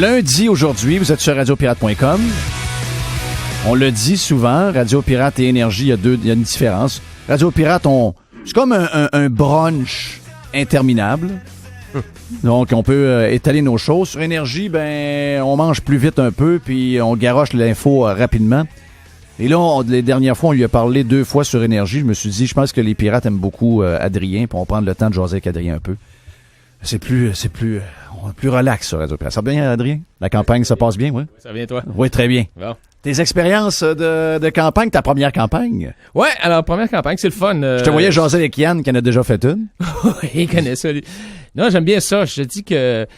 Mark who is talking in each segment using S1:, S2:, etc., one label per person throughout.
S1: Lundi, aujourd'hui, vous êtes sur radiopirate.com. On le dit souvent, Radio Pirate et Énergie, il y a une différence. Radio Pirate, c'est comme un brunch interminable. Donc, on peut étaler nos choses. Sur Énergie, on mange plus vite un peu, puis on garoche l'info rapidement. Et là, les dernières fois, on lui a parlé 2 fois sur Énergie. Je me suis dit, je pense que les pirates aiment beaucoup Adrien, puis on va prendre le temps de jaser avec Adrien un peu. C'est plus relax sur Radio Pirate. Ça va bien, Adrien? La campagne se passe bien, oui?
S2: Ça va bien, toi?
S1: Oui, très bien.
S2: Bon.
S1: Tes expériences de campagne, ta première campagne?
S2: Ouais, alors, première campagne, c'est le fun.
S1: Je te voyais jaser avec Yann, qui en a déjà fait une.
S2: Oui, il connaît ça. Non, j'aime bien ça. Je te dis que, tu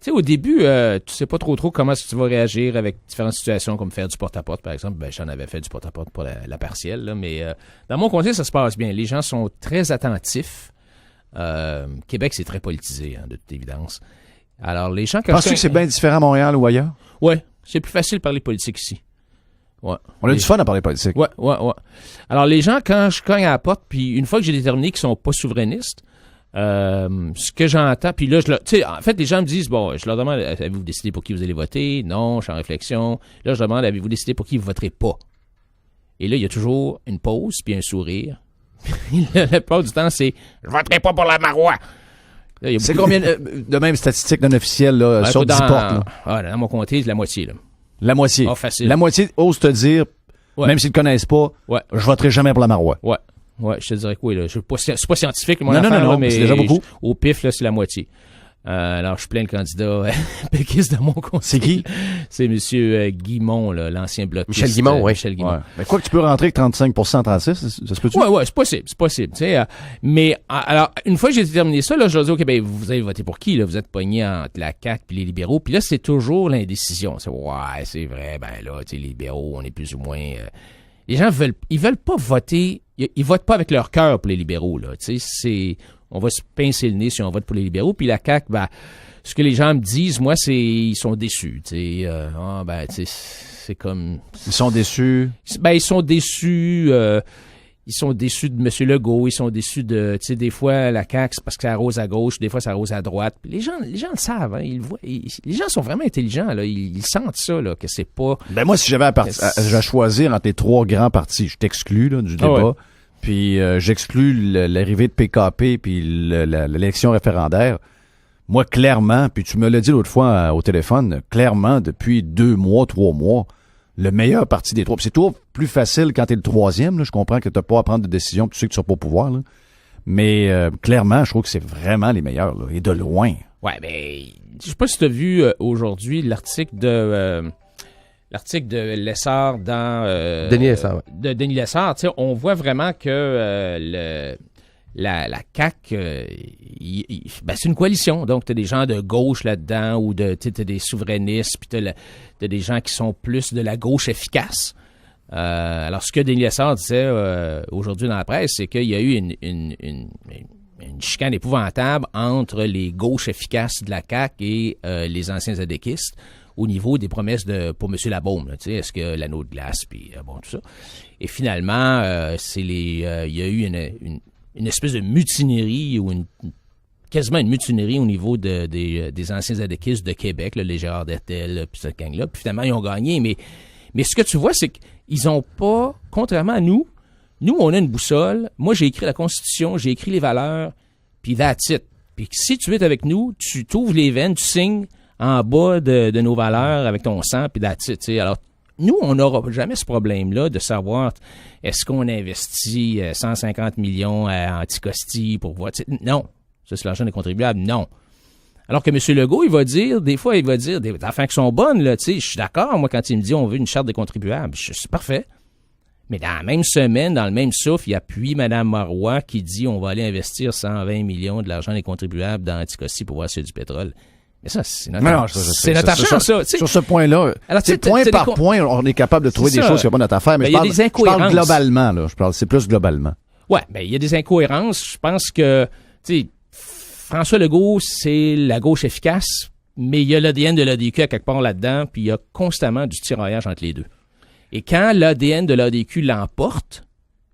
S2: sais, au début, tu sais pas trop comment tu vas réagir avec différentes situations, comme faire du porte-à-porte, par exemple. J'en avais fait du porte-à-porte pour la partielle, là, mais dans mon conseil, ça se passe bien. Les gens sont très attentifs. Québec, c'est très politisé, de toute évidence. Alors, les gens...
S1: Penses-tu que c'est bien différent à Montréal ou ailleurs?
S2: Ouais, c'est plus facile de parler politique ici. Ouais.
S1: On a du fun à parler politique.
S2: Ouais. Alors, les gens, quand je cogne à la porte, puis une fois que j'ai déterminé qu'ils sont pas souverainistes, ce que j'entends, puis là, tu sais, en fait, les gens me disent, bon, je leur demande, avez-vous décidé pour qui vous allez voter? Non, je suis en réflexion. Là, je demande, avez-vous décidé pour qui vous voterez pas? Et là, il y a toujours une pause, puis un sourire. La plupart du temps, c'est, je voterai pas pour la Marois. Là,
S1: c'est combien de même statistiques non officielles, là, sur 10 portes, là?
S2: Dans mon comté, c'est la moitié, là.
S1: La moitié.
S2: Ah, facile.
S1: La moitié ose te dire, même s'ils ne te connaissent pas, je voterai jamais pour la Marois.
S2: Ouais, je te dirais que oui, là. C'est pas scientifique, mon
S1: non,
S2: mais
S1: c'est déjà beaucoup.
S2: Au pif, là, c'est la moitié. Alors, je suis plein de candidats péquistes de mon conseil.
S1: C'est qui?
S2: C'est M. Guimont, là, l'ancien bloquiste.
S1: Michel Guimont, oui.
S2: Michel Guimont.
S1: Ouais. Mais quoi que tu peux rentrer avec 35%, 36%, ça se peut-tu?
S2: Ouais, c'est possible. Tu sais, mais, alors, une fois que j'ai déterminé ça, là, je leur dis, OK, vous allez voter pour qui, là? Vous êtes pogné entre la CAQ et les libéraux. Puis là, c'est toujours l'indécision. C'est, c'est vrai, là, tu sais, les libéraux, on est plus ou moins... les gens ils veulent pas voter, ils votent pas avec leur cœur pour les libéraux, là. Tu sais, on va se pincer le nez si on vote pour les libéraux. Puis la CAQ, ce que les gens me disent, moi, c'est ils sont déçus. Tu sais, c'est comme...
S1: Ils sont déçus?
S2: Ils sont déçus. Ils sont déçus de M. Legault. Ils sont déçus de... Tu sais, des fois, la CAQ, c'est parce que ça arrose à gauche. Des fois, ça arrose à droite. Puis les gens le savent. Hein, ils le voient. Les gens sont vraiment intelligents. Là. Ils sentent ça, là, que c'est pas...
S1: moi, si j'avais à choisir entre les 3 grands partis, je t'exclus là, du débat. Ouais. Puis j'exclus l'arrivée de PKP puis l'élection référendaire. Moi, clairement, puis tu me l'as dit l'autre fois au téléphone, clairement, depuis 2 mois, 3 mois, le meilleur parti des 3. Puis c'est toujours plus facile quand t'es le 3e. Là. Je comprends que t'as pas à prendre de décision, puis tu sais que tu seras pas au pouvoir. Là. Mais clairement, je trouve que c'est vraiment les meilleurs, là, et de loin.
S2: Ouais, je sais pas si t'as vu aujourd'hui l'article de Lessard dans...
S3: Denis Lessard, ouais.
S2: De Denis Lessard, tu sais, on voit vraiment que la CAQ, c'est une coalition. Donc, t'as des gens de gauche là-dedans ou t'as des souverainistes, puis t'as des gens qui sont plus de la gauche efficace. Alors, ce que Denis Lessard disait aujourd'hui dans la presse, c'est qu'il y a eu une chicane épouvantable entre les gauches efficaces de la CAQ et les anciens adéquistes au niveau des promesses pour M. Labaume, tu sais, est-ce que l'anneau de glace, puis tout ça. Et finalement, il y a eu une espèce de mutinerie ou quasiment une mutinerie au niveau des anciens adéquistes de Québec, là, les Gérard Dertel, puis cette gang-là. Puis finalement, ils ont gagné. Mais ce que tu vois, c'est qu'ils ont pas, contrairement à nous, on a une boussole. Moi, j'ai écrit la Constitution, j'ai écrit les valeurs, puis that's it. Puis si tu es avec nous, tu t'ouvres les veines, tu signes en bas de nos valeurs avec ton sang, puis that's it. T'sais. Alors, nous, on n'aura jamais ce problème-là de savoir est-ce qu'on investit 150 millions à Anticosti pour voir. Non. Ça, c'est l'argent des contribuables. Non. Alors que M. Legault, des fois, il va dire des affaires qui sont bonnes, là, tu sais. Je suis d'accord, moi, quand il me dit on veut une charte des contribuables. C'est parfait. Mais dans la même semaine, dans le même souffle, il appuie Mme Marois qui dit on va aller investir 120 millions de l'argent des contribuables dans Anticosti pour voir s'il y a du pétrole. Mais ça, c'est notre argent, ça.
S1: Sur ce point-là, point par point, on est capable de trouver des choses qui ne sont pas notre affaire. Mais je parle globalement, là. C'est plus globalement.
S2: Ouais, il y a des incohérences. Je pense que, tu sais, François Legault, c'est la gauche efficace, mais il y a l'ADN de l'ADQ à quelque part là-dedans, puis il y a constamment du tiraillage entre les deux. Et quand l'ADN de l'ADQ l'emporte,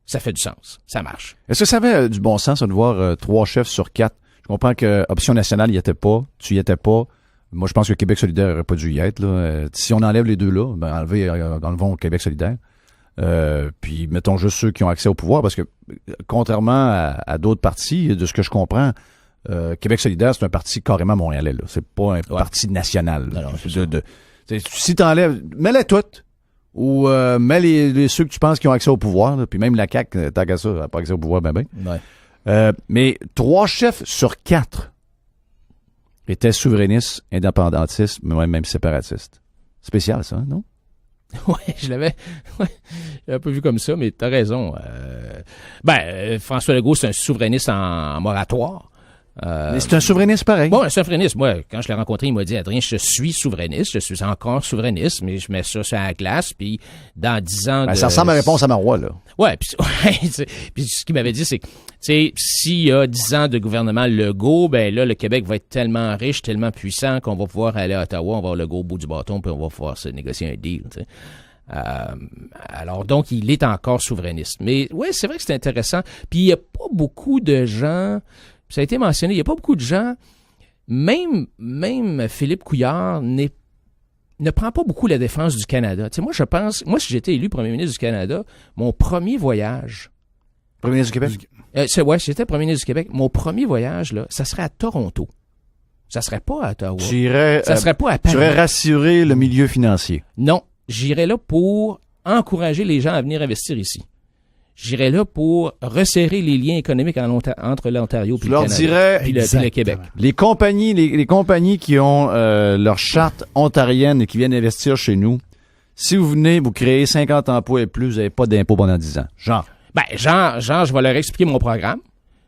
S2: ça fait du sens. Ça marche.
S1: Est-ce que ça avait du bon sens de voir 3 chefs sur 4? Je comprends que Option nationale, il n'y était pas. Tu y étais pas. Moi, je pense que Québec solidaire n'aurait pas dû y être. Là. Si on enlève les deux là, enlevons Québec solidaire. Puis mettons juste ceux qui ont accès au pouvoir, parce que contrairement à d'autres partis, de ce que je comprends, Québec solidaire, c'est un parti carrément montréalais. Là. C'est pas un parti national.
S2: Non,
S1: si t'enlèves, mets-les toutes. Ou mets ceux que tu penses qui ont accès au pouvoir. Là, puis même la CAQ, tant qu'à ça, n'a pas accès au pouvoir, ben.
S2: Ouais.
S1: Mais 3 chefs sur 4 étaient souverainistes, indépendantistes, mais même séparatistes. Spécial, ça, non?
S2: Ouais, je l'avais un peu vu comme ça, mais t'as raison. François Legault, c'est un souverainiste en moratoire.
S1: Mais c'est un souverainiste pareil.
S2: Bon, un souverainiste. Moi, quand je l'ai rencontré, il m'a dit, Adrien, je suis souverainiste, je suis encore souverainiste, mais je mets ça sur la glace, puis dans 10 ans...
S1: Ça ressemble à Réponse à Marois, là.
S2: Ouais, puis ce qu'il m'avait dit, c'est que, s'il y a 10 ans de gouvernement Legault, ben là, le Québec va être tellement riche, tellement puissant qu'on va pouvoir aller à Ottawa, on va avoir Legault au bout du bâton, puis on va pouvoir se négocier un deal, tu sais. Alors, donc, il est encore souverainiste. Mais, ouais, c'est vrai que c'est intéressant. Puis, il n'y a pas beaucoup de gens... Ça a été mentionné, il n'y a pas beaucoup de gens, même Philippe Couillard ne prend pas beaucoup la défense du Canada. Tu sais, moi, si j'étais élu premier ministre du Canada, mon premier voyage...
S1: Premier ministre du Québec?
S2: Si j'étais premier ministre du Québec, mon premier voyage, là, ça serait à Toronto. Ça serait pas à Ottawa. Ça serait pas à Paris.
S1: Tu irais rassurer le milieu financier.
S2: Non, j'irais là pour encourager les gens à venir investir ici. J'irais là pour resserrer les liens économiques entre l'Ontario et le Canada, puis le Québec.
S1: Les compagnies qui ont leur charte ontarienne et qui viennent investir chez nous, si vous venez, vous créez 50 emplois et plus, vous n'avez pas d'impôt pendant 10 ans. Genre,
S2: je vais leur expliquer mon programme.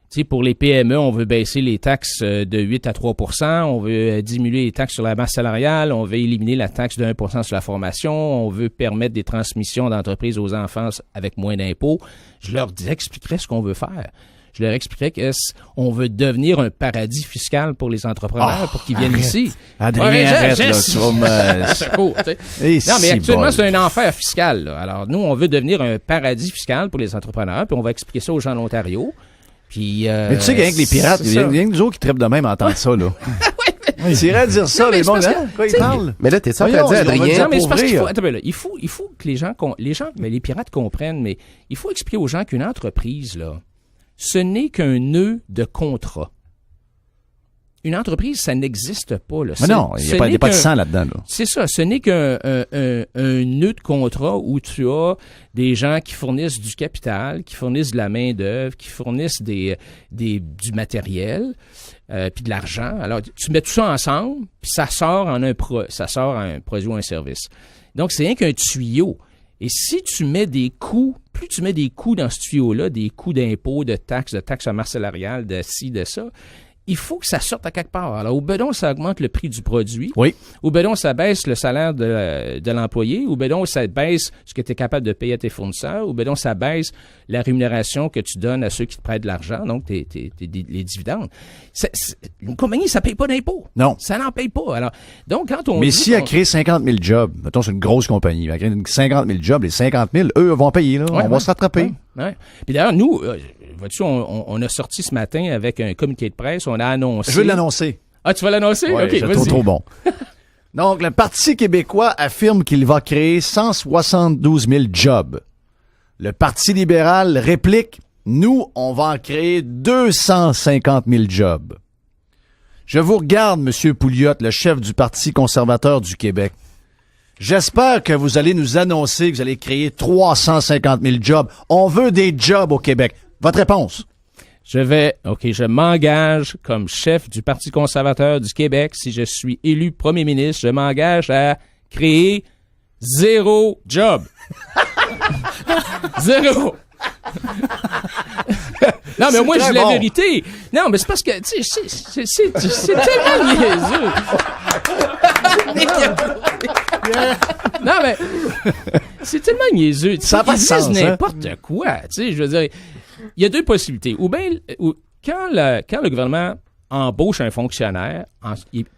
S2: Tu sais, pour les PME, on veut baisser les taxes de 8 à 3 %, on veut diminuer les taxes sur la masse salariale, on veut éliminer la taxe de 1 % sur la formation, on veut permettre des transmissions d'entreprises aux enfants avec moins d'impôts. Je leur expliquerai ce qu'on veut faire. Je leur expliquerai qu'on veut devenir un paradis fiscal pour les entrepreneurs pour qu'ils viennent ici.
S1: Adrien, arrête, là,
S2: non, mais actuellement, c'est un enfer fiscal. Là. Alors, nous, on veut devenir un paradis fiscal pour les entrepreneurs, puis on va expliquer ça aux gens de l'Ontario. Puis,
S1: mais tu sais qu'il y a que les pirates, il y a que nous autres qui trippent de même à entendre ça, là. C'est vrai de dire ça, les bons, hein? Quoi, ils parlent?
S3: Mais là, t'es ça, dire, Adrien.
S2: Non, mais c'est parce qu'il faut, il faut que les pirates comprennent, mais il faut expliquer aux gens qu'une entreprise, là, ce n'est qu'un nœud de contrat. Une entreprise, ça n'existe pas. Là.
S1: Mais non, il n'y a pas de sang là-dedans. Là.
S2: C'est ça. Ce n'est qu'un nœud de contrat où tu as des gens qui fournissent du capital, qui fournissent de la main-d'œuvre, qui fournissent du matériel, puis de l'argent. Alors, tu mets tout ça ensemble, puis ça sort en un produit ou un service. Donc, c'est rien qu'un tuyau. Et si tu mets des coûts, plus tu mets des coûts dans ce tuyau-là, des coûts d'impôts, de taxes à masse salariale, de ci, de ça, il faut que ça sorte à quelque part. Alors, au bedon, ça augmente le prix du produit.
S1: Oui.
S2: Au bedon, ça baisse le salaire de l'employé. Au bedon, ça baisse ce que tu es capable de payer à tes fournisseurs. Au bedon, ça baisse la rémunération que tu donnes à ceux qui te prêtent de l'argent, donc les dividendes. Une compagnie, ça paye pas d'impôts.
S1: Non.
S2: Ça n'en paye pas. Alors, donc, quand on
S1: Mais si elle crée 50 000 jobs, mettons, c'est une grosse compagnie, elle crée 50 000 jobs, les 50 000, eux, vont payer, là. On va se rattraper.
S2: Ouais. Puis d'ailleurs, nous, vois-tu, on a sorti ce matin avec un communiqué de presse, on a annoncé...
S1: Je veux l'annoncer.
S2: Ah, tu vas l'annoncer?
S1: Ouais,
S2: OK, vas-y.
S1: trop bon. Donc, le Parti québécois affirme qu'il va créer 172 000 jobs. Le Parti libéral réplique, nous, on va en créer 250 000 jobs. Je vous regarde, M. Pouliot, le chef du Parti conservateur du Québec. J'espère que vous allez nous annoncer que vous allez créer 350 000 jobs. On veut des jobs au Québec. Votre réponse?
S2: Je m'engage comme chef du Parti conservateur du Québec. Si je suis élu premier ministre, je m'engage à créer 0 job. 0. Non, mais moi, je dis la vérité. Non, mais c'est parce que, tu sais, c'est tellement niaiseux. Non, mais c'est tellement niaiseux.
S1: Ça n'a pas de sens,
S2: n'importe quoi. Tu sais, je veux dire, il y a deux possibilités. Ou bien, quand le gouvernement embauche un fonctionnaire,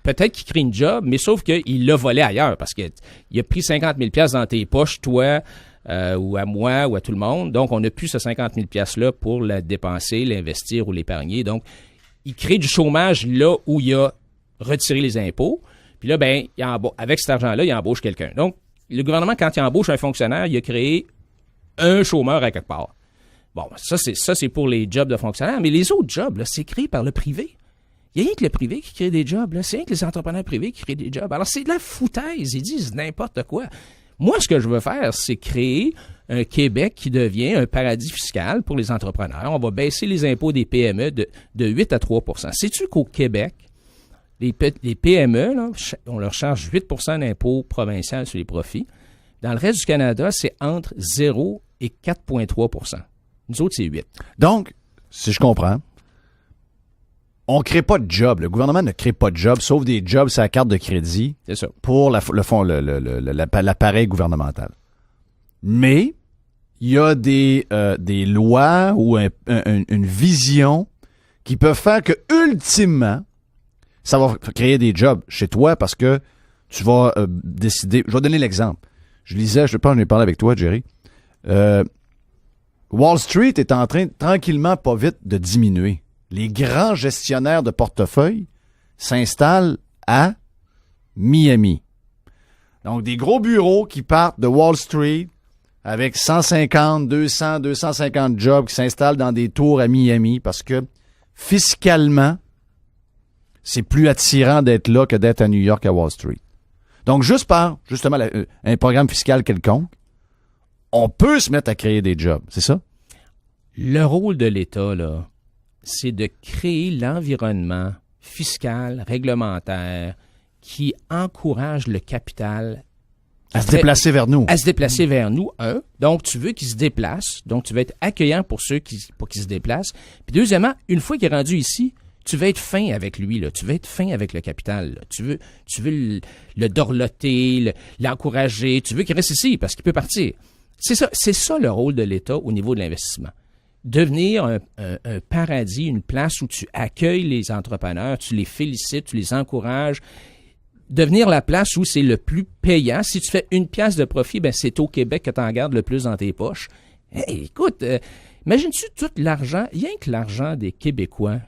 S2: peut-être qu'il crée une job, mais sauf qu'il l'a volé ailleurs parce qu'il a pris 50 000 $ dans tes poches, toi, ou à moi, ou à tout le monde. Donc, on n'a plus ce 50 000 $ pour la dépenser, l'investir ou l'épargner. Donc, il crée du chômage là où il a retiré les impôts. Puis là, ben, avec cet argent-là, il embauche quelqu'un. Donc, le gouvernement, quand il embauche un fonctionnaire, il a créé un chômeur à quelque part. Bon, ça, c'est pour les jobs de fonctionnaires. Mais les autres jobs, là, c'est créé par le privé. Il y a rien que le privé qui crée des jobs. Là. C'est rien que les entrepreneurs privés qui créent des jobs. Alors, c'est de la foutaise. Ils disent n'importe quoi. Moi, ce que je veux faire, c'est créer un Québec qui devient un paradis fiscal pour les entrepreneurs. On va baisser les impôts des PME de 8 à 3 %. Sais-tu qu'au Québec, les PME, là, on leur charge 8 % d'impôts provinciaux sur les profits. Dans le reste du Canada, c'est entre 0 et 4,3 %. Nous autres, c'est 8.
S1: Donc, si je comprends, on ne crée pas de job. Le gouvernement ne crée pas de job, sauf des jobs sur la carte de crédit
S2: C'est ça.
S1: pour l'appareil gouvernemental. Mais il y a des lois ou une vision qui peuvent faire que, ultimement, ça va créer des jobs chez toi parce que tu vas décider. Je vais donner l'exemple. Je lisais, je sais pas, j'en ai parlé avec toi, Jerry. Wall Street est en train, tranquillement, pas vite, de diminuer. Les grands gestionnaires de portefeuille s'installent à Miami. Donc, des gros bureaux qui partent de Wall Street avec 150, 200, 250 jobs qui s'installent dans des tours à Miami parce que, fiscalement, c'est plus attirant d'être là que d'être à New York, à Wall Street. Donc, juste par, justement, un programme fiscal quelconque, on peut se mettre à créer des jobs, c'est ça?
S2: Le rôle de l'État, là, c'est de créer l'environnement fiscal, réglementaire, qui encourage le capital
S1: à se déplacer vers nous.
S2: À se déplacer vers nous, un. Donc, tu veux qu'il se déplace. Donc, tu veux être accueillant pour ceux pour qu'ils se déplacent. Puis, deuxièmement, une fois qu'il est rendu ici, tu veux être fin avec lui, là. Tu veux être fin avec le capital, là. Tu veux le dorloter, l'encourager. Tu veux qu'il reste ici parce qu'il peut partir. C'est ça le rôle de l'État au niveau de l'investissement. Devenir un paradis, une place où tu accueilles les entrepreneurs, tu les félicites, tu les encourages. Devenir la place où c'est le plus payant. Si tu fais 1 pièce de profit, ben c'est au Québec que tu en gardes le plus dans tes poches. Hey, écoute, imagine-tu tout l'argent, rien que l'argent des Québécois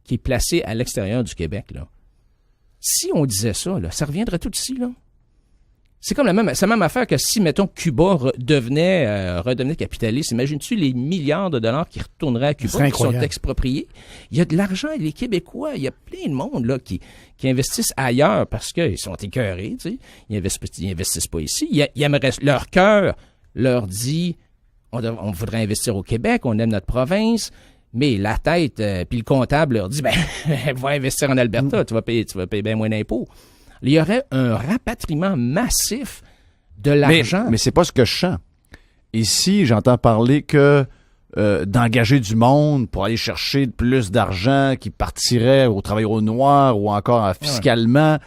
S2: qui est placé à l'extérieur du Québec, là. Si on disait ça, là, ça reviendrait tout ici, là. C'est comme la même affaire que si, mettons, Cuba redevenait capitaliste. Imagines-tu les milliards de dollars qui retourneraient à Cuba, qui sont expropriés? Il y a de l'argent, les Québécois, il y a plein de monde là qui investissent ailleurs parce qu'ils sont écœurés, tu sais. Ils investissent pas ici. Ils aimeraient, leur cœur leur dit, on voudrait investir au Québec, on aime notre province, mais la tête, puis le comptable leur dit, va investir en Alberta, tu vas payer bien moins d'impôts. Il y aurait un rapatriement massif de l'argent.
S1: Mais c'est pas ce que je sens. Ici, j'entends parler que d'engager du monde pour aller chercher plus d'argent qui partirait au travail au noir ou encore fiscalement.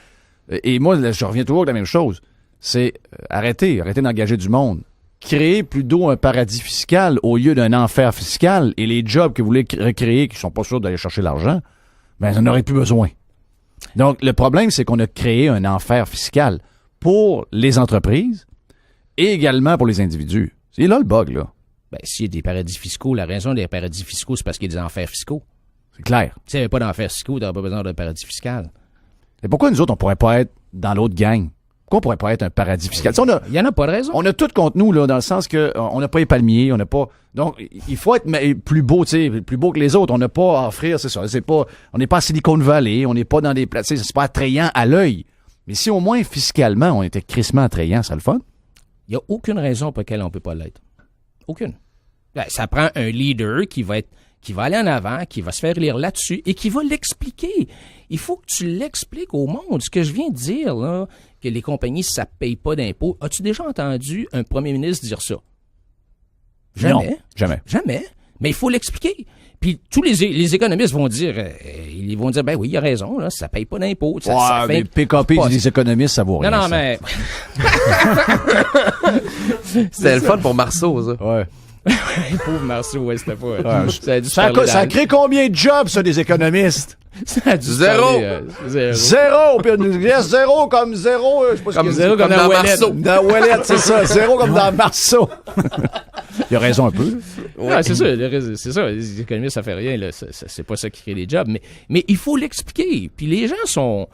S1: Ouais. Et moi, là, je reviens toujours avec la même chose. C'est arrêter d'engager du monde. Créer plutôt un paradis fiscal au lieu d'un enfer fiscal et les jobs que vous voulez recréer qui sont pas sûrs d'aller chercher l'argent, ben, ça n'aurait plus besoin. Donc, le problème, c'est qu'on a créé un enfer fiscal pour les entreprises et également pour les individus. C'est là le bug, là.
S2: Ben, s'il y a des paradis fiscaux, la raison des paradis fiscaux, c'est parce qu'il y a des enfers fiscaux.
S1: C'est clair.
S2: S'il n'y avait pas d'enfer fiscaux, tu n'aurais pas besoin d'un paradis fiscal.
S1: Et pourquoi nous autres, on pourrait pas être dans l'autre gang? Pourquoi on pourrait pas être un paradis fiscal?
S2: Il n'y en a pas de raison.
S1: On a tout contre nous, là, dans le sens que on n'a pas les palmiers, on n'a pas. Donc, il faut être plus beau, tu sais, plus beau que les autres. On n'a pas à offrir, c'est ça. On n'est pas à Silicon Valley, on n'est pas dans des places, c'est pas attrayant à l'œil. Mais si au moins fiscalement, on était crissement attrayant, ça le fun?
S2: Il n'y a aucune raison pour laquelle on ne peut pas l'être. Aucune. Ben, ça prend un leader qui va aller en avant, qui va se faire lire là-dessus et qui va l'expliquer. Il faut que tu l'expliques au monde. Ce que je viens de dire, là, que les compagnies, ça ne paye pas d'impôts. As-tu déjà entendu un premier ministre dire ça? Jamais.
S1: Non, jamais.
S2: Jamais. Mais il faut l'expliquer. Puis tous les économistes vont dire, ben oui, il a raison, là, ça paye pas d'impôts.
S1: Mais PKP des économistes, ça vaut rien.
S2: Non, mais...
S3: C'était le fun pour Marceau, ça.
S1: Ouais.
S2: Pauvre Marceau, ouais, c'était pas...
S1: Ouais, ça crée combien de jobs, ça, des économistes?
S2: Ça a dû
S3: zéro.
S1: Zéro. Puis zéro comme zéro. Je sais pas
S3: comme
S1: ce
S3: zéro comme dans Marceau.
S1: Dans Ouellette, c'est ça. Zéro comme dans Marceau. Il a raison un peu.
S2: Ouais, c'est ça. Les économistes, ça fait rien. Là. C'est pas ça qui crée les jobs. Mais il faut l'expliquer. Puis les gens sont...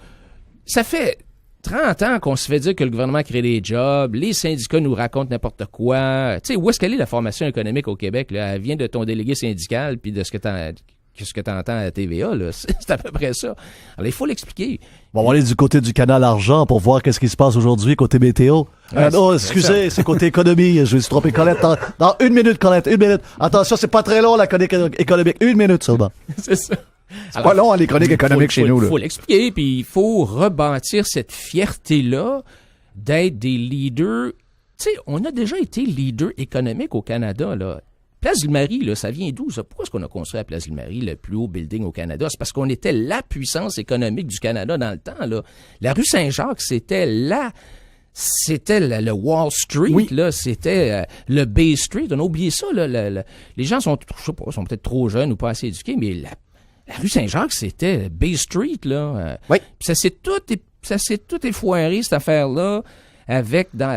S2: Ça fait 30 ans qu'on se fait dire que le gouvernement crée des jobs, les syndicats nous racontent n'importe quoi. Tu sais, où est-ce qu'elle est la formation économique au Québec? Là? Elle vient de ton délégué syndical puis de ce que tu entends à la TVA. Là. C'est à peu près ça. Alors, il faut l'expliquer.
S4: Bon, on va aller du côté du canal argent pour voir qu'est-ce qui se passe aujourd'hui côté météo. Non, excusez, c'est côté économie. Je me suis trompé. Colette, dans 1 minute, Colette, 1 minute. Attention, c'est pas très long, la chronique économique. 1 minute seulement.
S2: C'est ça.
S1: C'est pas long, les chroniques économiques chez nous.
S2: Il faut l'expliquer, puis il faut rebâtir cette fierté-là d'être des leaders. Tu sais, on a déjà été leader économique au Canada, là. Place Ville-Marie, là, ça vient d'où, ça? Pourquoi est-ce qu'on a construit à Place Ville-Marie, le plus haut building au Canada? C'est parce qu'on était la puissance économique du Canada dans le temps, là. La rue Saint-Jacques, c'était le Wall Street,
S1: oui.
S2: Là, c'était le Bay Street. On a oublié ça, là. Les gens sont, je sais pas, sont peut-être trop jeunes ou pas assez éduqués, mais la rue Saint-Jacques, c'était Bay Street, là.
S3: Oui.
S2: Puis ça s'est tout effoiré, cette affaire-là, à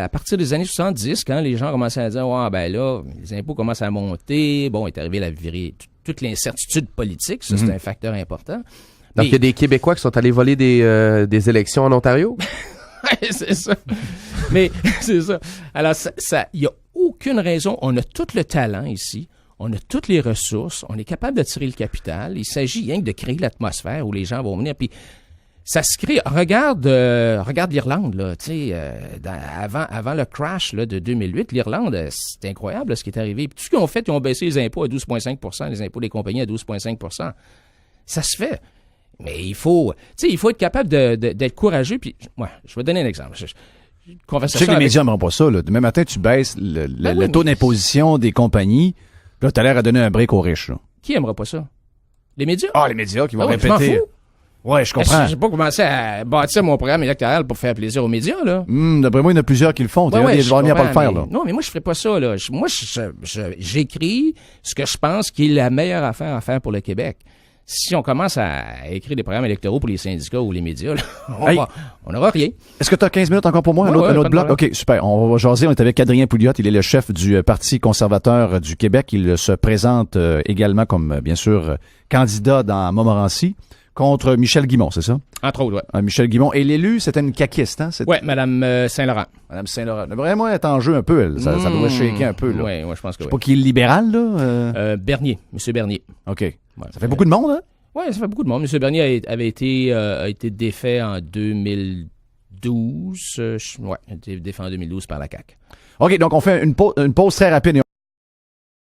S2: partir des années 70, quand les gens commençaient à dire, ouais, ben là, les impôts commencent à monter, bon, est arrivé toute l'incertitude politique, ça, c'est un facteur important.
S3: Donc, il y a des Québécois qui sont allés voler des élections en Ontario?
S2: C'est ça. Mais, c'est ça. Alors, il y a aucune raison, on a tout le talent ici. On a toutes les ressources, on est capable de tirer le capital. Il s'agit rien que de créer l'atmosphère où les gens vont venir. Puis ça se crée. Regarde l'Irlande là. Tu sais, avant le crash là, de 2008, l'Irlande, c'est incroyable là, ce qui est arrivé. Puis tout ce qu'ils ont fait, ils ont baissé les impôts à 12,5%, les impôts des compagnies à 12,5%. Ça se fait. Mais il faut être capable d'être courageux. Puis, ouais, je vais donner un exemple.
S1: Je sais que les médias n'aimeront pas ça. Là. Demain matin, tu baisses le taux d'imposition des compagnies. Là, t'as l'air à donner un break aux riches. Là.
S2: Qui aimera pas ça? Les médias?
S1: Ah, les médias qui vont
S2: répéter. Je m'en fous.
S1: Ouais, je comprends.
S2: J'ai pas commencé à bâtir mon programme électoral pour faire plaisir aux médias, là.
S1: D'après moi, il y en a plusieurs qui le font.
S2: Ouais,
S1: ils vont venir pas le faire, là.
S2: Non, mais moi, je ferais pas ça, là. Moi, j'écris ce que je pense qui est la meilleure affaire à faire pour le Québec. Si on commence à écrire des programmes électoraux pour les syndicats ou les médias, là, on n'aura rien.
S1: Est-ce que tu as 15 minutes encore pour moi? Un autre bloc? OK, super. On va jaser. On est avec Adrien Pouliot. Il est le chef du Parti conservateur du Québec. Il se présente également comme, bien sûr, candidat dans Montmorency contre Michel Guimond, c'est ça?
S2: Entre autres, ouais.
S1: Michel Guimond. Et l'élu, c'était une caquiste, hein?
S2: Oui, Mme Saint-Laurent.
S1: Mme Saint-Laurent. Vraiment être en jeu un peu, elle. Ça devrait shaker un peu, là.
S2: Oui, je pense que oui.
S1: Je sais pas qui est le libéral, là?
S2: Bernier. M. Bernier.
S1: OK. Ouais, ça fait beaucoup de monde, hein?
S2: Oui, ça fait beaucoup de monde. M. Bernier avait été défait en 2012. Il a été défait en 2012 par la CAQ.
S1: OK, donc on fait une pause très rapide.